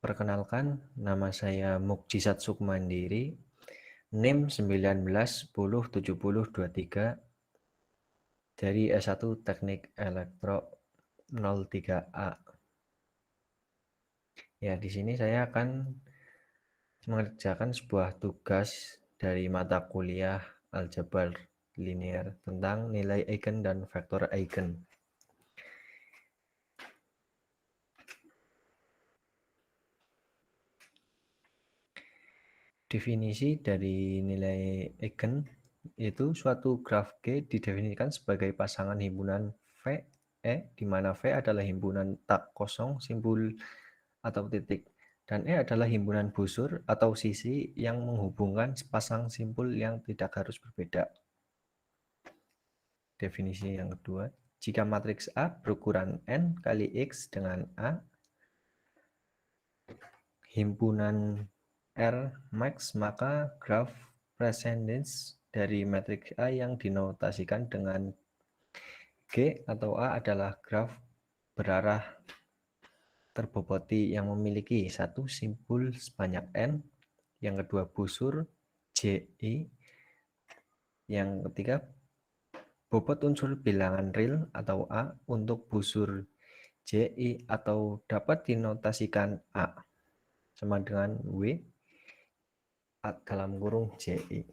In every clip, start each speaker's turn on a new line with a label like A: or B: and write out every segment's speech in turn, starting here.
A: Perkenalkan, nama saya Mukjizat Sukmandiri, NIM 19107023 dari S1 Teknik Elektro 03A. Ya, di sini saya akan mengerjakan sebuah tugas dari mata kuliah aljabar linear tentang nilai eigen dan vektor eigen. Definisi dari nilai eigen yaitu suatu graf G didefinisikan sebagai pasangan himpunan V, E, di mana V adalah himpunan tak kosong simbol atau titik, dan E adalah himpunan busur atau sisi yang menghubungkan sepasang simpul yang tidak harus berbeda. Definisi yang kedua, jika matriks A berukuran N kali X dengan A, himpunan R max, maka graf presendens dari matriks A yang dinotasikan dengan G atau A adalah graf berarah terboboti yang memiliki satu simpul sebanyak N, yang kedua busur JI, yang ketiga bobot unsur bilangan real atau A untuk busur JI atau dapat dinotasikan A sama dengan W dalam kurung JI.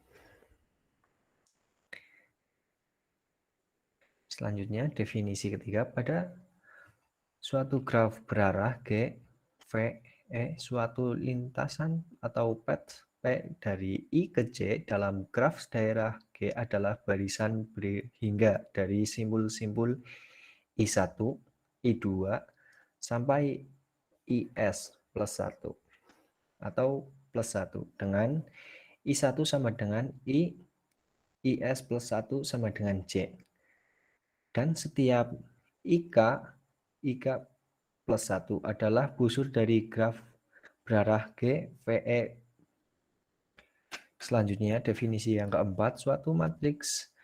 A: Selanjutnya, definisi ketiga, pada suatu graf berarah G, V, E, suatu lintasan atau path P dari I ke J dalam graf daerah G adalah barisan hingga dari simpul-simpul I1, I2, sampai IS plus 1 atau plus 1 dengan I1 sama dengan I, IS plus 1 sama dengan J. Dan setiap IK plus 1 adalah busur dari graf berarah G, VE. Selanjutnya, definisi yang keempat, suatu matriks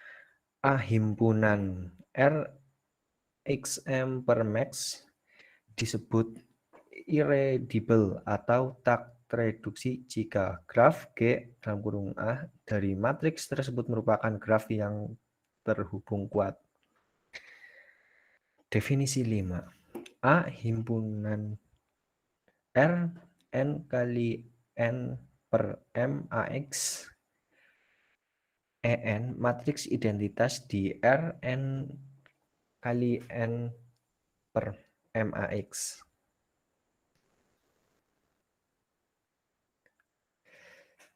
A: A himpunan R XM per max disebut irreducible atau tak tereduksi jika graf G dalam kurung A dari matriks tersebut merupakan graf yang terhubung kuat. Definisi 5. A himpunan R N kali N per M AX EN matriks identitas di R N kali N per M AX.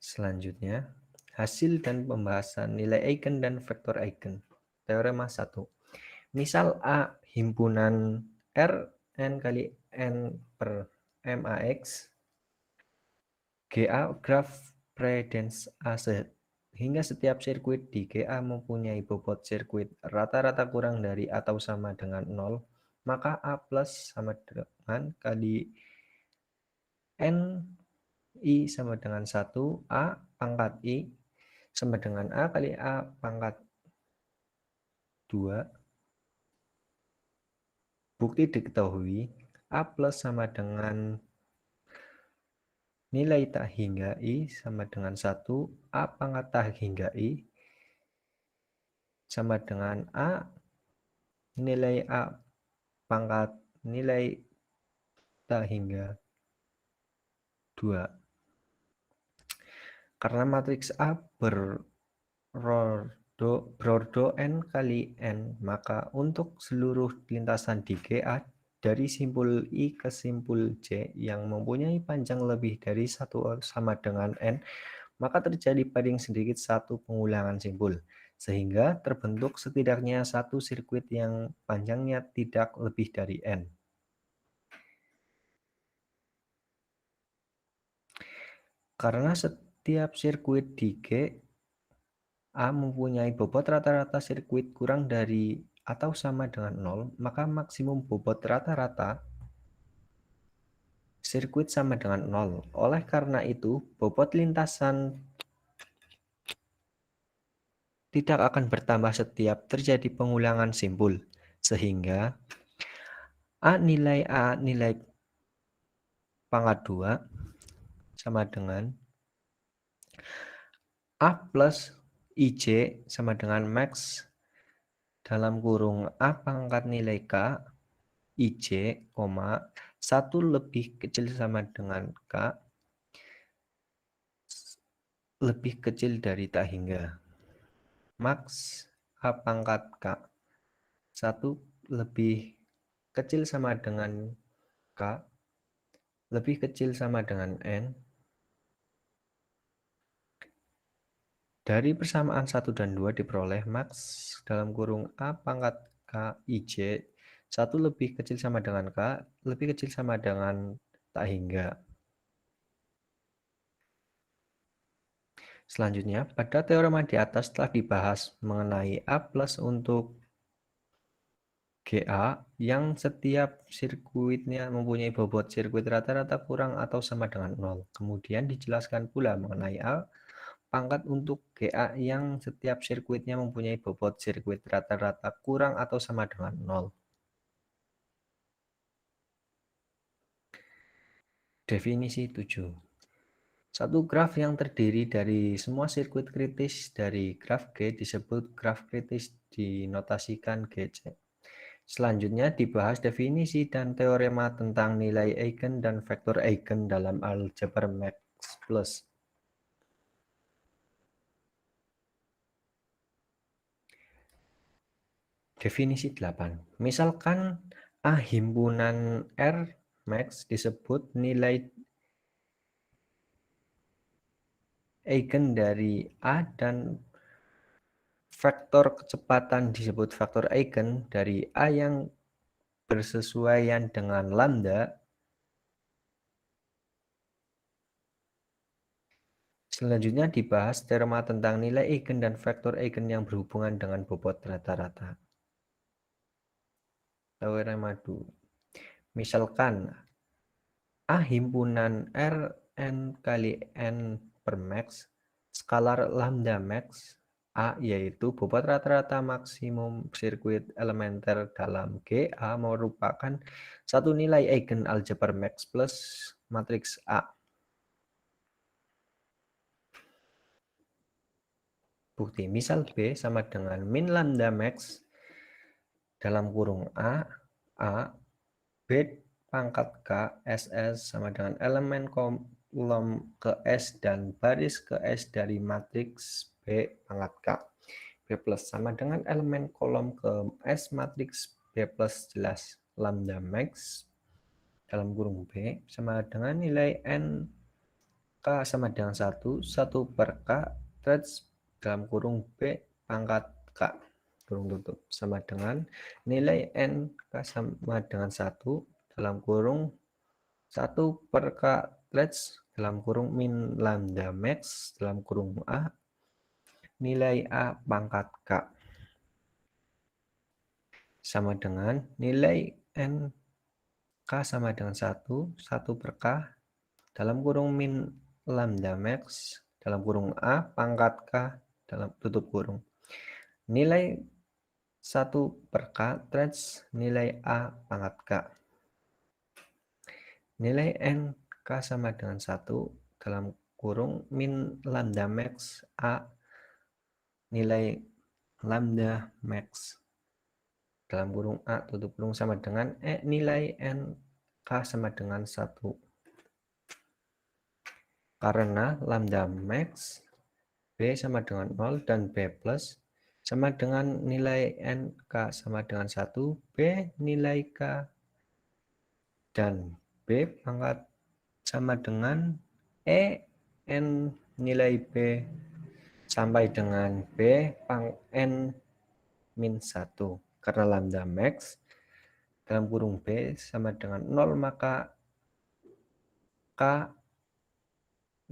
A: Selanjutnya, hasil dan pembahasan nilai eigen dan vektor eigen. Teorema 1. Misal A himpunan R N kali N per MAX, GA graf predens A sehingga setiap sirkuit di GA mempunyai bobot sirkuit rata-rata kurang dari atau sama dengan 0, maka A plus sama dengan kali N I sama dengan 1, A pangkat I sama dengan A kali A pangkat 2. Bukti diketahui A plus sama dengan nilai tak hingga I sama dengan 1, A pangkat tak hingga I sama dengan A nilai A pangkat nilai tak hingga 2. Karena matriks A berordo N kali N, maka untuk seluruh lintasan di GA dari simpul I ke simpul J yang mempunyai panjang lebih dari 1 sama dengan N, maka terjadi paling sedikit satu pengulangan simpul, sehingga terbentuk setidaknya satu sirkuit yang panjangnya tidak lebih dari N. Karena setiap sirkuit di G A mempunyai bobot rata-rata sirkuit kurang dari atau sama dengan 0, maka maksimum bobot rata-rata sirkuit sama dengan 0. Oleh karena itu, bobot lintasan tidak akan bertambah setiap terjadi pengulangan simpul, sehingga A nilai pangkat 2 sama dengan A plus IJ sama dengan max dalam kurung A pangkat nilai K IJ, 1 lebih kecil sama dengan K lebih kecil dari tak hingga. Max A pangkat K 1 lebih kecil sama dengan K lebih kecil sama dengan N. Dari persamaan 1 dan 2 diperoleh max dalam kurung A pangkat K IJ 1 lebih kecil sama dengan K lebih kecil sama dengan tak hingga. Selanjutnya, pada teorema di atas telah dibahas mengenai A plus untuk GA yang setiap sirkuitnya mempunyai bobot sirkuit rata-rata kurang atau sama dengan 0. Kemudian dijelaskan pula mengenai A pangkat untuk GA yang setiap sirkuitnya mempunyai bobot sirkuit rata-rata kurang atau sama dengan 0. Definisi 7. Satu graf yang terdiri dari semua sirkuit kritis dari graf G disebut graf kritis dinotasikan GC. Selanjutnya dibahas definisi dan teorema tentang nilai eigen dan vektor eigen dalam aljabar Max Plus. Definisi 8. Misalkan A himpunan R max disebut nilai eigen dari A dan vektor kecepatan disebut vektor eigen dari A yang bersesuaian dengan lambda. Selanjutnya dibahas teorema tentang nilai eigen dan vektor eigen yang berhubungan dengan bobot rata-rata. Teorema 2. Misalkan A himpunan R n kali n per max, skalar lambda max, A yaitu bobot rata-rata maksimum sirkuit elementer dalam GA merupakan satu nilai eigen aljabar Max plus matriks A. Bukti misal B sama dengan min lambda max dalam kurung A B pangkat K SS sama dengan elemen kolom ke S dan baris ke S dari matriks B pangkat K. B plus sama dengan elemen kolom ke S matriks B plus jelas lambda max dalam kurung B sama dengan nilai N K sama dengan 1 per K terus dalam kurung B pangkat K kurung tutup sama dengan nilai N K sama dengan 1 dalam kurung 1 per K threads dalam kurung min lambda max dalam kurung A nilai A pangkat K sama dengan nilai N K sama dengan 1 per K dalam kurung min lambda max dalam kurung A pangkat K dalam tutup kurung nilai 1 per K threads nilai A pangkat K. Nilai N K sama dengan 1 dalam kurung min lambda max A nilai lambda max dalam kurung A tutup kurung sama dengan nilai N K sama dengan 1. Karena lambda max B sama dengan 0 dan B plus sama dengan nilai N K sama dengan 1, B nilai K dan B pangkat sama dengan N nilai B sampai dengan B pang N min 1. Karena lambda max dalam kurung B sama dengan 0 maka K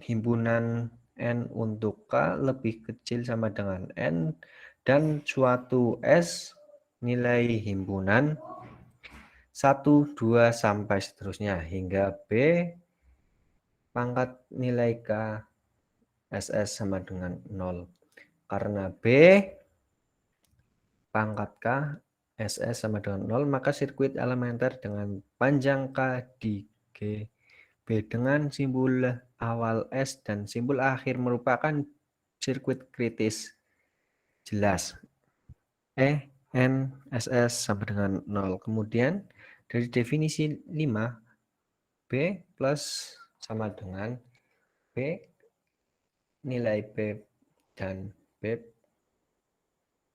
A: himpunan N untuk K lebih kecil sama dengan N dan suatu S nilai himpunan 1, 2 sampai seterusnya hingga B pangkat nilai K SS sama dengan 0. Karena B pangkat K SS sama dengan 0 maka sirkuit elementer dengan panjang K di G B dengan simbol awal S dan simbol akhir merupakan sirkuit kritis. Jelas. E, N, SS sama dengan 0. Kemudian dari definisi 5, B plus sama dengan B, nilai B dan B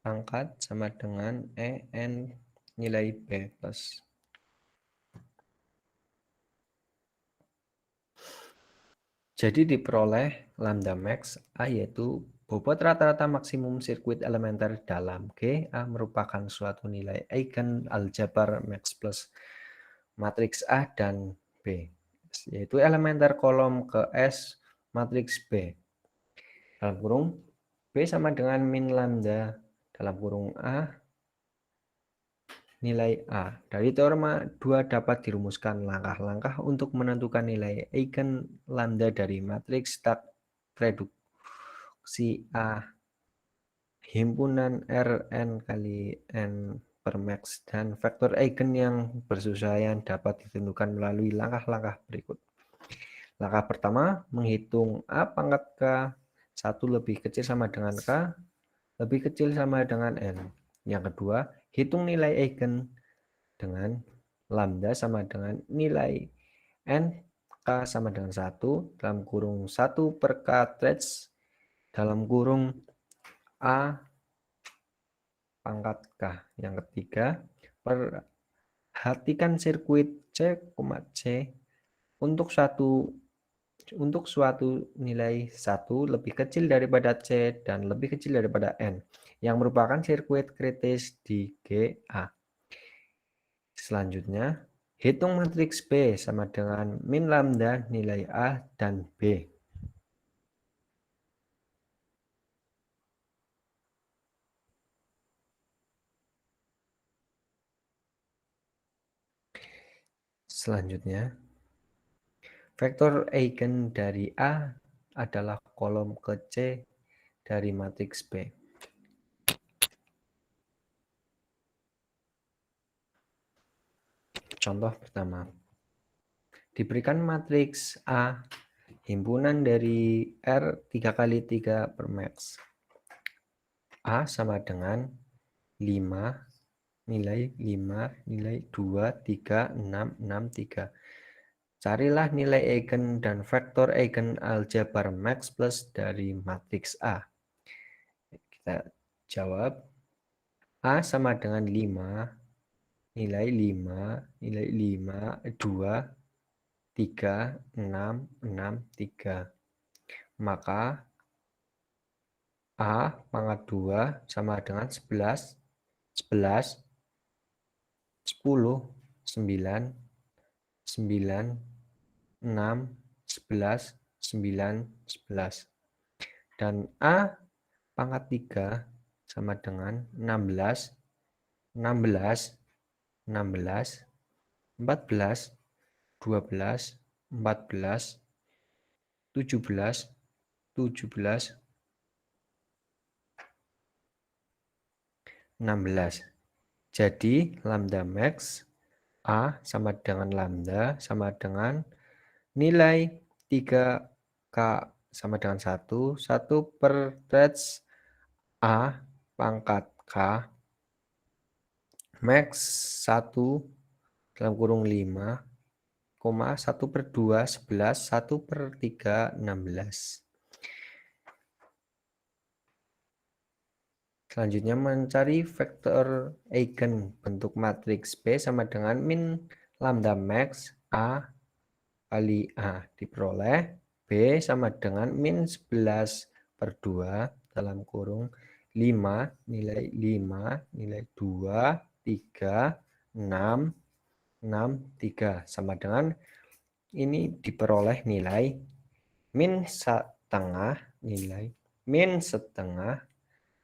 A: pangkat sama dengan E, N, nilai B plus. Jadi diperoleh lambda max A yaitu bobot rata-rata maksimum sirkuit elementer dalam G. A merupakan suatu nilai eigen aljabar max plus matriks A dan B, yaitu elementer kolom ke S matriks B. Dalam kurung B sama dengan min lambda dalam kurung A nilai A. Dari teorema 2 dapat dirumuskan langkah-langkah untuk menentukan nilai eigen lambda dari matriks tak reduksi A himpunan Rn kali N per max dan vektor eigen yang bersesuaian dapat ditentukan melalui langkah-langkah berikut. Langkah pertama, menghitung A pangkat K 1 lebih kecil sama dengan K lebih kecil sama dengan N. Yang kedua, hitung nilai eigen dengan lambda sama dengan nilai N K sama dengan 1 dalam kurung 1 per K trace dalam kurung A pangkat K. Yang ketiga, perhatikan sirkuit C, C untuk suatu nilai 1 lebih kecil daripada C dan lebih kecil daripada N yang merupakan sirkuit kritis di GA. Selanjutnya, hitung matriks B sama dengan min lambda nilai A dan B. Selanjutnya, vektor eigen dari A adalah kolom ke C dari matriks B. Contoh pertama, diberikan matriks A himpunan dari R 3 kali 3 per max. A sama dengan 5, nilai 5, nilai 2, 3, 6, 6, 3. Carilah nilai eigen dan vektor eigen aljabar max plus dari matriks A. Kita jawab. A sama dengan 5, nilai 5, nilai 5, 2, 3, 6, 6, 3. Maka A pangkat 2 sama dengan 11, 11, 10, 9, 9, 6, 11, 9, 11. Dan A pangkat 3 sama dengan 16, 16, 16, 14, 12, 14, 17, 17, 16. Jadi lambda max A sama dengan lambda sama dengan nilai 3K sama dengan 1, 1 per trace A pangkat K max 1 dalam kurung 5, 1 per 2, 11, 1 per 3, 16. Selanjutnya mencari vektor eigen bentuk matriks B sama dengan min lambda max A kali A. Diperoleh B sama dengan min 11 per 2 dalam kurung 5, nilai 5, nilai 2, 3, 6, 6, 3. Sama dengan ini diperoleh nilai min setengah, nilai min setengah,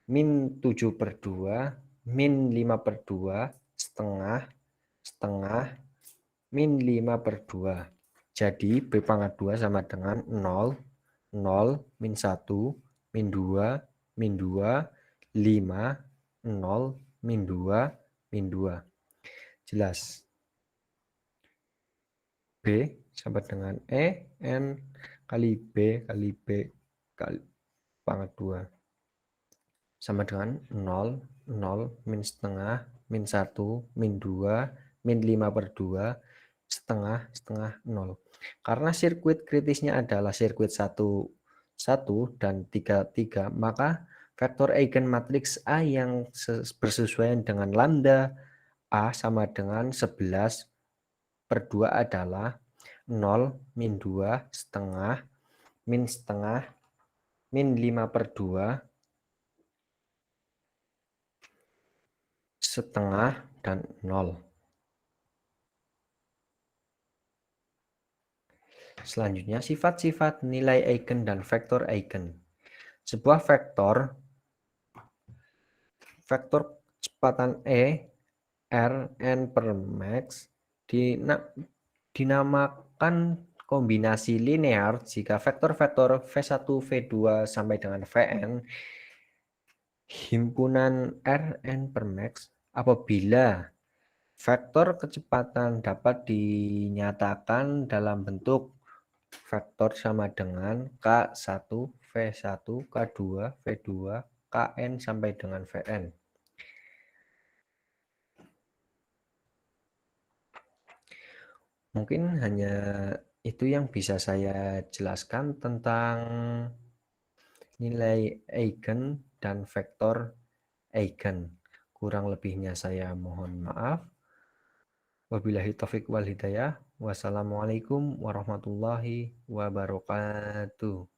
A: min 7 per 2, min 5 per 2, setengah, setengah, min 5 per 2. Jadi B pangkat 2 sama dengan 0, 0, min 1, min 2, min 2, 5, 0, min 2, min 2. Jelas. B sama dengan E, N kali B kali B kali pangkat 2. Sama dengan 0, 0, min setengah, min 1, min 2, min 5/2, setengah, setengah 0. Karena sirkuit kritisnya adalah sirkuit 1, 1 dan 3, 3, maka vektor eigenmatriks A yang bersesuaian dengan lambda A sama dengan 11/2 adalah 0, min 2, setengah, min setengah, min 5/2, setengah, dan 0. Selanjutnya, sifat-sifat nilai eigen dan vektor eigen. Sebuah vektor kecepatan E, R, N per max dinamakan kombinasi linear jika vektor-vektor V1, V2 sampai dengan Vn himpunan Rn per max apabila vektor kecepatan dapat dinyatakan dalam bentuk vektor sama dengan K1, V1, K2, V2, Kn sampai dengan Vn. Mungkin hanya itu yang bisa saya jelaskan tentang nilai eigen dan vektor eigen. Kurang lebihnya saya mohon maaf. Wabillahi taufiq wal hidayah. Wassalamualaikum warahmatullahi wabarakatuh.